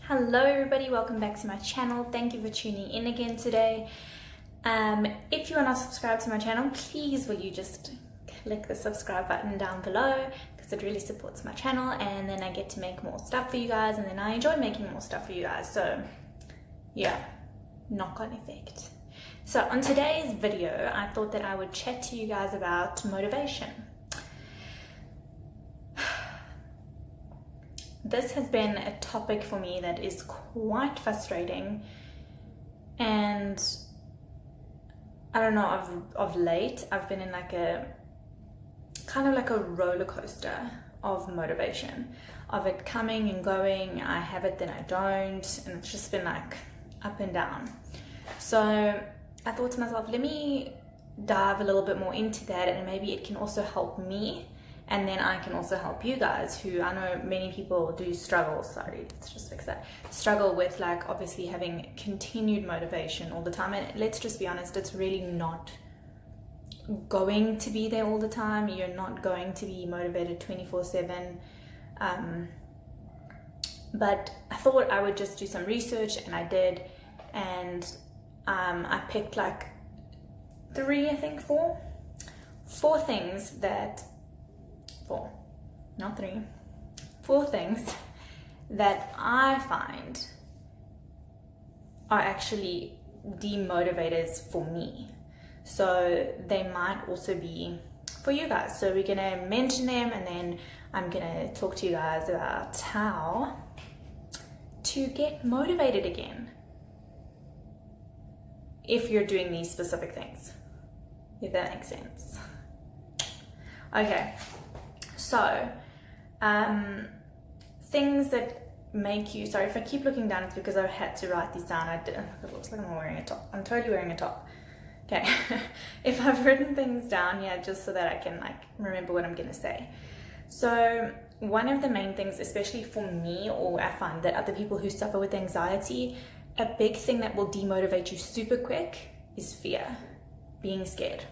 Hello everybody, welcome back to my channel. Thank you for tuning in again today. If you are not subscribed to my channel, please will you just click the subscribe button down below, because it really supports my channel, and then I get to make more stuff for you guys, and then I enjoy making more stuff for you guys. So yeah, knock-on effect. So on today's video, I thought that I would chat to you guys about motivation. This has been a topic for me that is quite frustrating, and I don't know, of late I've been in like a kind of like a roller coaster of motivation, of it coming and going. I have it, then I don't, and it's just been like up and down. So I thought to myself, let me dive a little bit more into that, and maybe it can also help me, and then I can also help you guys, who I know many people do struggle, let's just fix that, struggle with like obviously having continued motivation all the time. And let's just be honest, it's really not going to be there all the time. You're not going to be motivated 24/7. But I thought I would just do some research, and I did, and I picked like four things that four things that I find are actually demotivators for me. So they might also be for you guys. So we're gonna mention them, and then I'm gonna talk to you guys about how to get motivated again if you're doing these specific things, if that makes sense. Okay. So, things that make you, sorry if I keep looking down, it's because I had to write these down. It looks like I'm wearing a top. I'm totally wearing a top. Okay, if I've written things down, yeah, just so that I can like remember what I'm gonna say. So one of the main things, especially for me, or I find that other people who suffer with anxiety, a big thing that will demotivate you super quick is fear, being scared.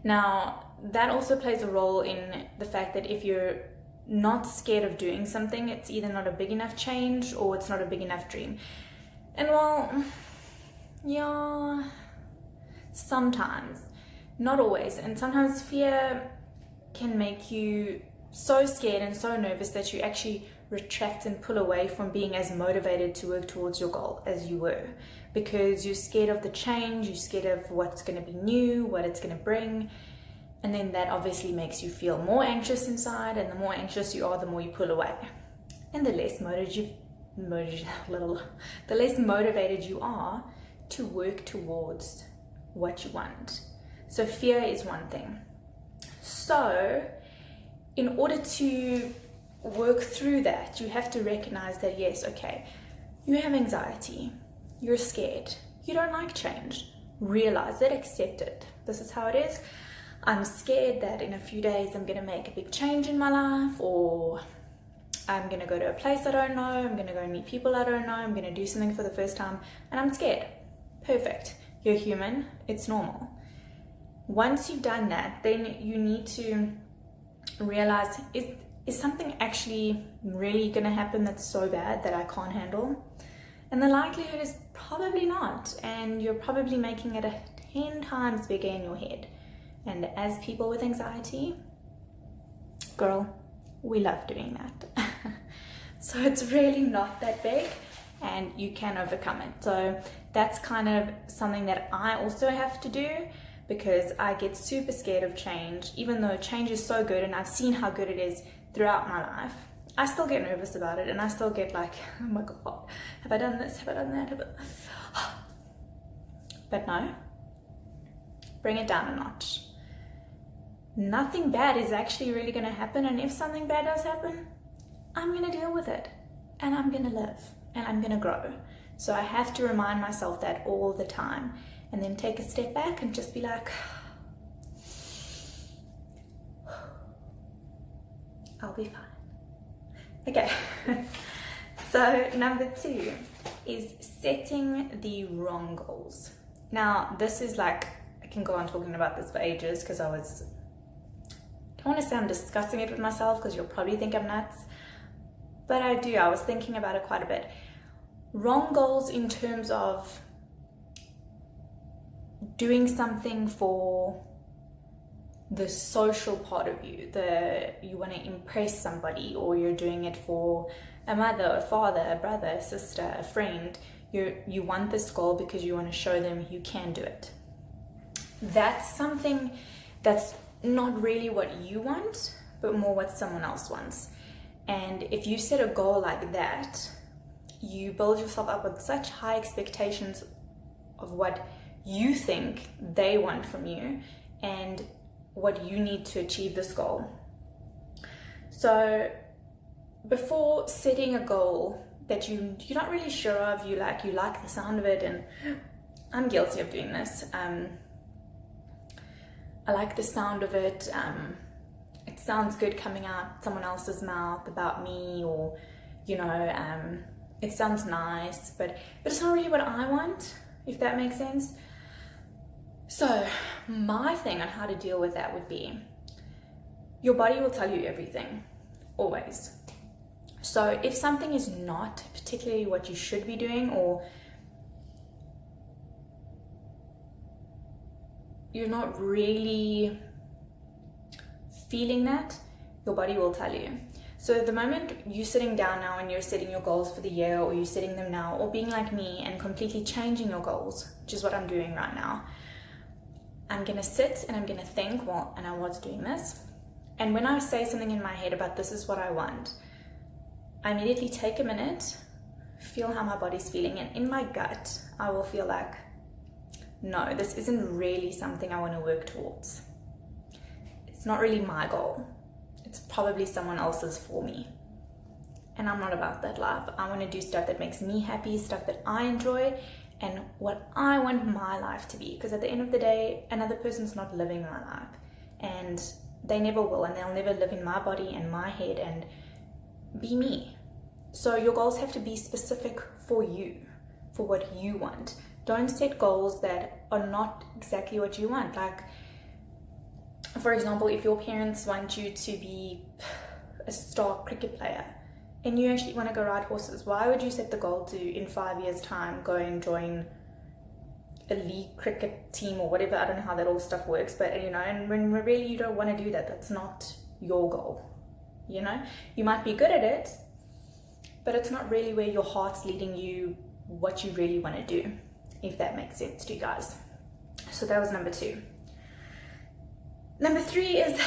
Now, that also plays a role in the fact that if you're not scared of doing something, it's either not a big enough change or it's not a big enough dream. And well, yeah, sometimes, not always, and sometimes fear can make you so scared and so nervous that you actually retract and pull away from being as motivated to work towards your goal as you were, because you're scared of the change, you're scared of what's going to be new, what it's going to bring, and then that obviously makes you feel more anxious inside, and the more anxious you are, the more you pull away, and the less motivated you are to work towards what you want. So fear is one thing. So in order to work through that, you have to recognize that, yes, okay, you have anxiety, you're scared, you don't like change. Realize it, accept it. This is how it is. I'm scared that in a few days I'm gonna make a big change in my life, or I'm gonna go to a place I don't know, I'm gonna go meet people I don't know, I'm gonna do something for the first time, and I'm scared. Perfect. You're human, it's normal. Once you've done that, then you need to realize, is something actually really going to happen that's so bad that I can't handle? And the likelihood is probably not, and you're probably making it 10 times bigger in your head. And as people with anxiety, girl, we love doing that. So it's really not that big, and you can overcome it. So that's kind of something that I also have to do, because I get super scared of change. Even though change is so good and I've seen how good it is throughout my life, I still get nervous about it, and I still get like, oh my god, have I done this, have I done that, but no, bring it down a notch. Nothing bad is actually really going to happen, and if something bad does happen, I'm going to deal with it, and I'm going to live, and I'm going to grow. So I have to remind myself that all the time, and then take a step back and just be like, I'll be fine. Okay. So number 2 is setting the wrong goals. Now this is like, I can go on talking about this for ages, because I don't want to say I'm discussing it with myself, because you'll probably think I'm nuts, but I was thinking about it quite a bit. Wrong goals in terms of doing something for the social part of you, you want to impress somebody, or you're doing it for a mother, a father, a brother, a sister, a friend. You want this goal because you want to show them you can do it. That's something that's not really what you want, but more what someone else wants. And if you set a goal like that, you build yourself up with such high expectations of what you think they want from you and what you need to achieve this goal. So before setting a goal that you're not really sure of, you like the sound of it, and I'm guilty of doing this. I like the sound of it. It sounds good coming out someone else's mouth about me, or it sounds nice, but it's not really what I want, if that makes sense. So my thing on how to deal with that would be, your body will tell you everything, always. So if something is not particularly what you should be doing, or you're not really feeling that, your body will tell you. So the moment you're sitting down now and you're setting your goals for the year, or you're setting them now, or being like me and completely changing your goals, which is what I'm doing right now, I'm gonna sit and I'm gonna think, and I was doing this, and when I say something in my head about this is what I want, I immediately take a minute, feel how my body's feeling, and in my gut I will feel like, no, this isn't really something I want to work towards. It's not really my goal. It's probably someone else's for me. And I'm not about that life. I want to do stuff that makes me happy, stuff that I enjoy, and what I want my life to be. Because at the end of the day, another person's not living my life. And they never will, and they'll never live in my body and my head and be me. So your goals have to be specific for you, for what you want. Don't set goals that are not exactly what you want. Like, for example, if your parents want you to be a star cricket player and you actually want to go ride horses, why would you set the goal to, in 5 years' time, go and join a league cricket team or whatever? I don't know how that all stuff works, but and when really you don't want to do that, that's not your goal. You might be good at it, but it's not really where your heart's leading you, what you really want to do, if that makes sense to you guys. So that was number 2. Number 3 is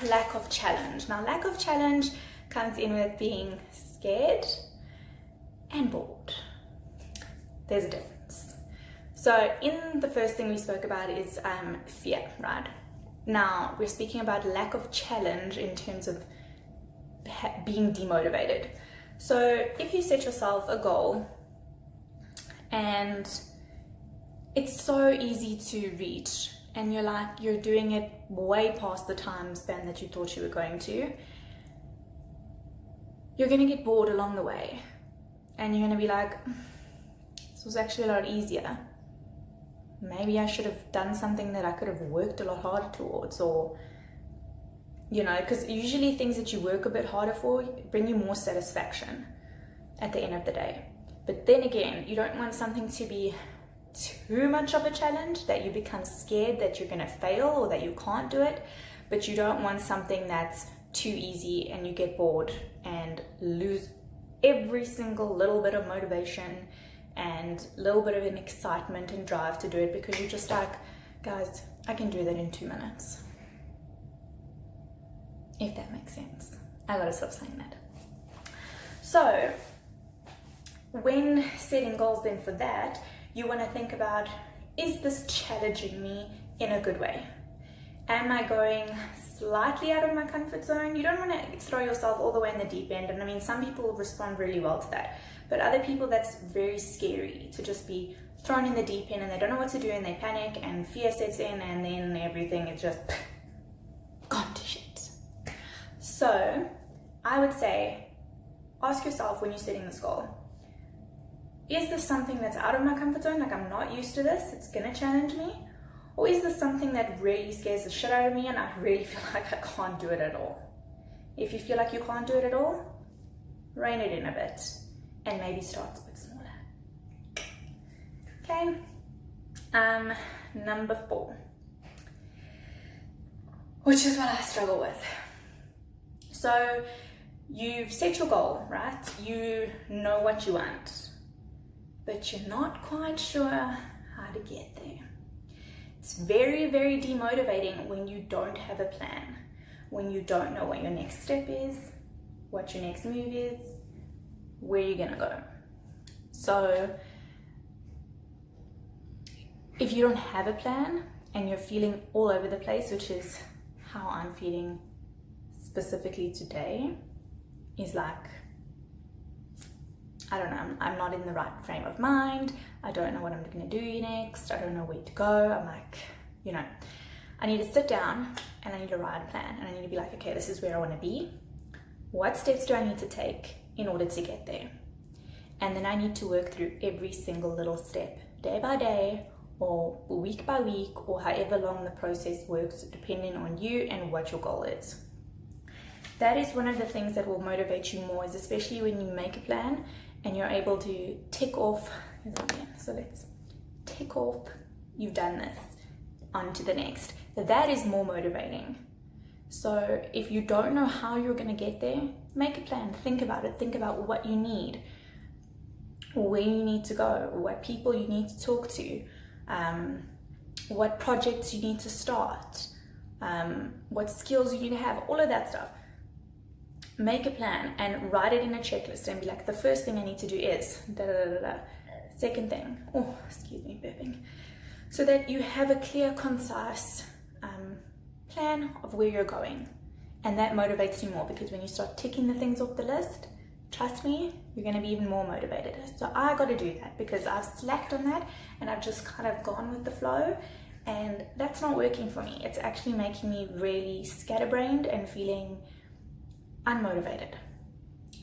lack of challenge. Now, lack of challenge comes in with being scared and bored. There's a difference. So in the first thing we spoke about is fear, right? Now, we're speaking about lack of challenge in terms of being demotivated. So if you set yourself a goal and it's so easy to reach, and you're doing it way past the time span that you thought you were going to, you're going to get bored along the way, and you're going to be like, this was actually a lot easier. Maybe I should have done something that I could have worked a lot harder towards, or because usually things that you work a bit harder for bring you more satisfaction at the end of the day. But then again, you don't want something to be too much of a challenge that you become scared that you're going to fail or that you can't do it, but you don't want something that's too easy and you get bored and lose every single little bit of motivation and little bit of an excitement and drive to do it, because you're just like, guys, I can do that in 2 minutes. If that makes sense. I gotta stop saying that. So when setting goals then for that, you want to think about, is this challenging me in a good way? Am I going slightly out of my comfort zone? You don't want to throw yourself all the way in the deep end. And I mean, some people respond really well to that, but other people, that's very scary to just be thrown in the deep end and they don't know what to do and they panic and fear sets in and then everything is just gone to shit. So I would say, ask yourself when you're setting this goal, is this something that's out of my comfort zone? Like, I'm not used to this, it's gonna challenge me? Or is this something that really scares the shit out of me and I really feel like I can't do it at all? If you feel like you can't do it at all, rein it in a bit, and maybe start a bit smaller. Okay, number 4, which is what I struggle with. So you've set your goal, right? You know what you want, but you're not quite sure how to get there. It's very, very demotivating when you don't have a plan, when you don't know what your next step is, what your next move is, where you're gonna go. So if you don't have a plan and you're feeling all over the place, which is how I'm feeling specifically today, is like, I don't know, I'm not in the right frame of mind. I don't know what I'm gonna do next. I don't know where to go. I'm like, you know, I need to sit down and I need to write a plan, and I need to be like, okay, this is where I wanna be. What steps do I need to take in order to get there? And then I need to work through every single little step, day by day, or week by week, or however long the process works, depending on you and what your goal is. That is one of the things that will motivate you more, is especially when you make a plan and you're able to tick off, so let's tick off, you've done this, on to the next. That is more motivating. So if you don't know how you're going to get there, make a plan, think about it, think about what you need, or where you need to go, or what people you need to talk to, what projects you need to start, what skills you need to have, all of that stuff. Make a plan and write it in a checklist and be like, the first thing I need to do is da da da da. Second thing, oh, excuse me, burping. So that you have a clear, concise plan of where you're going. And that motivates you more, because when you start ticking the things off the list, trust me, you're going to be even more motivated. So I got to do that, because I've slacked on that and I've just kind of gone with the flow, and that's not working for me. It's actually making me really scatterbrained and feeling unmotivated.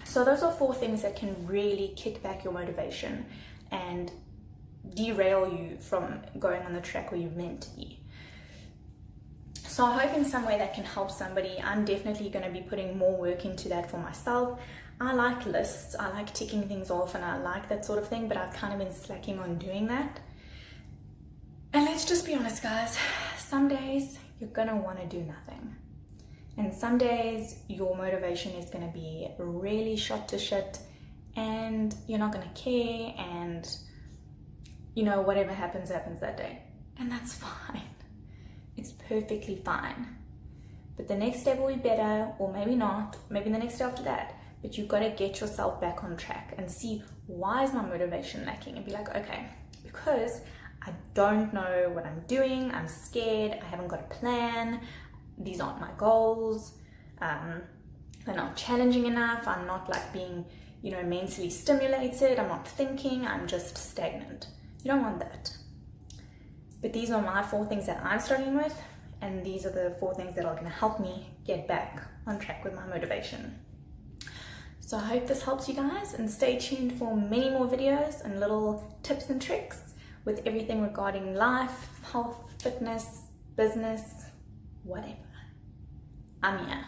So those are 4 things that can really kick back your motivation and derail you from going on the track where you're meant to be. So I hope in some way that can help somebody. I'm definitely going to be putting more work into that for myself. I like lists, I like ticking things off, and I like that sort of thing, but I've kind of been slacking on doing that. And let's just be honest, guys, some days you're going to want to do nothing. And some days your motivation is going to be really shot to shit, and you're not going to care, and you know, whatever happens, happens that day. And that's fine. It's perfectly fine. But the next day will be better, or maybe not, maybe the next day after that. But you've got to get yourself back on track and see, why is my motivation lacking? And be like, okay, because I don't know what I'm doing, I'm scared, I haven't got a plan, these aren't my goals, they're not challenging enough, I'm not like being, you know, mentally stimulated, I'm not thinking, I'm just stagnant. You don't want that. But these are my 4 things that I'm struggling with, and these are the 4 things that are going to help me get back on track with my motivation. So I hope this helps you guys, and stay tuned for many more videos and little tips and tricks with everything regarding life, health, fitness, business, whatever. I'm here.